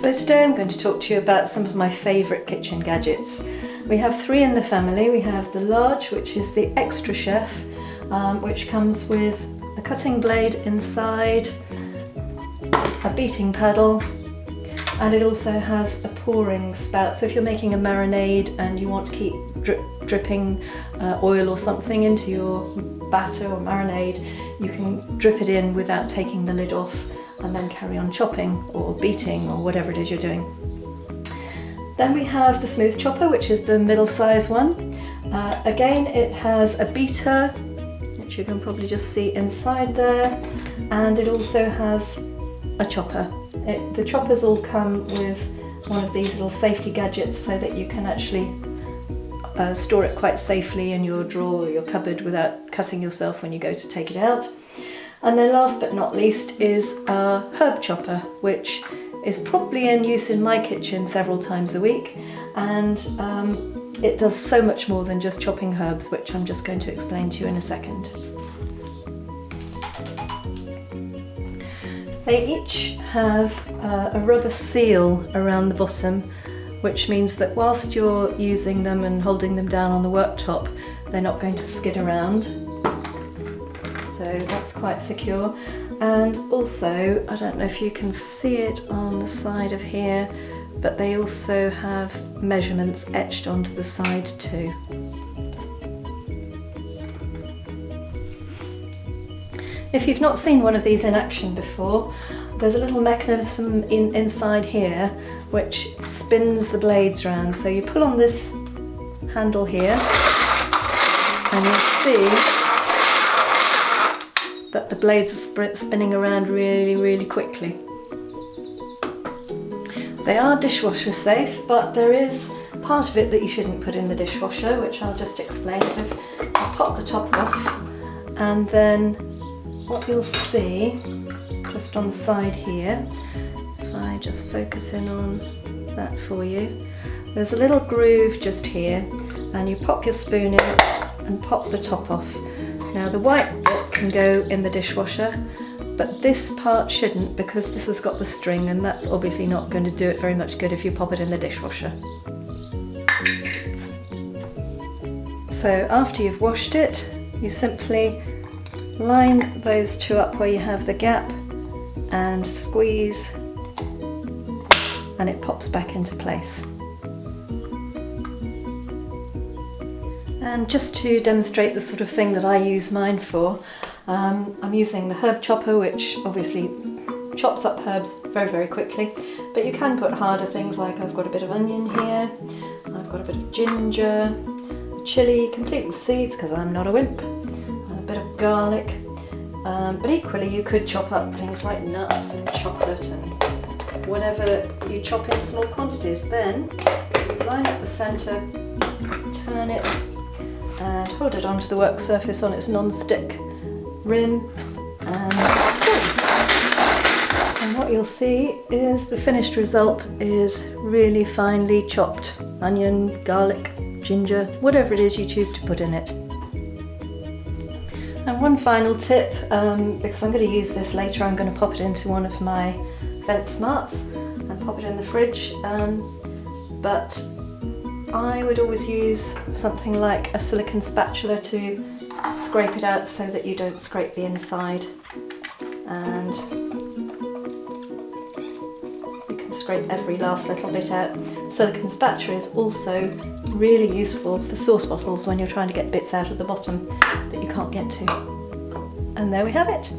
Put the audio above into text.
So today I'm going to talk to you about some of my favourite kitchen gadgets. We have three in the family. We have the large, which is the Extrachef, which comes with a cutting blade inside, a beating paddle, and it also has a pouring spout. So if you're making a marinade and you want to keep dripping oil or something into your batter or marinade, you can drip it in without taking the lid off and then carry on chopping or beating or whatever it is you're doing. Then we have the smooth chopper, which is the middle size one. Again, it has a beater, which you can probably just see inside there, and it also has a chopper. The choppers all come with one of these little safety gadgets so that you can actually store it quite safely in your drawer or your cupboard without cutting yourself when you go to take it out. And then last but not least is a herb chopper, which is probably in use in my kitchen several times a week, and it does so much more than just chopping herbs, which I'm just going to explain to you in a second. They each have a rubber seal around the bottom, which means that whilst you're using them and holding them down on the worktop, they're not going to skid around. So that's quite secure. And also, I don't know if you can see it on the side of here, but they also have measurements etched onto the side too. If you've not seen one of these in action before, there's a little mechanism inside here which spins the blades round. So you pull on this handle here and you'll see that the blades are spinning around really quickly. They are dishwasher safe, but there is part of it that you shouldn't put in the dishwasher, which I'll just explain. So if I pop the top off, and then what you'll see just on the side here, if I just focus in on that for you, there's a little groove just here, and you pop your spoon in and pop the top off. Now the white bit can go in the dishwasher, but this part shouldn't, because this has got the string, and that's obviously not going to do it very much good if you pop it in the dishwasher. So after you've washed it, you simply line those two up where you have the gap and squeeze, and it pops back into place. And just to demonstrate the sort of thing that I use mine for, I'm using the herb chopper, which obviously chops up herbs very quickly, but you can put harder things, like I've got a bit of onion here, I've got a bit of ginger, chilli, complete with seeds because I'm not a wimp, a bit of garlic, but equally you could chop up things like nuts and chocolate and whatever you chop in small quantities. Then you line up the centre, turn it, and hold it onto the work surface on its non-stick rim, and what you'll see is the finished result is really finely chopped onion, garlic, ginger, whatever it is you choose to put in it. And one final tip, because I'm going to use this later, I'm going to pop it into one of my Vent Smarts and pop it in the fridge, but I would always use something like a silicone spatula to scrape it out so that you don't scrape the inside, and you can scrape every last little bit out. Silicone spatula is also really useful for sauce bottles when you're trying to get bits out of the bottom that you can't get to. And there we have it.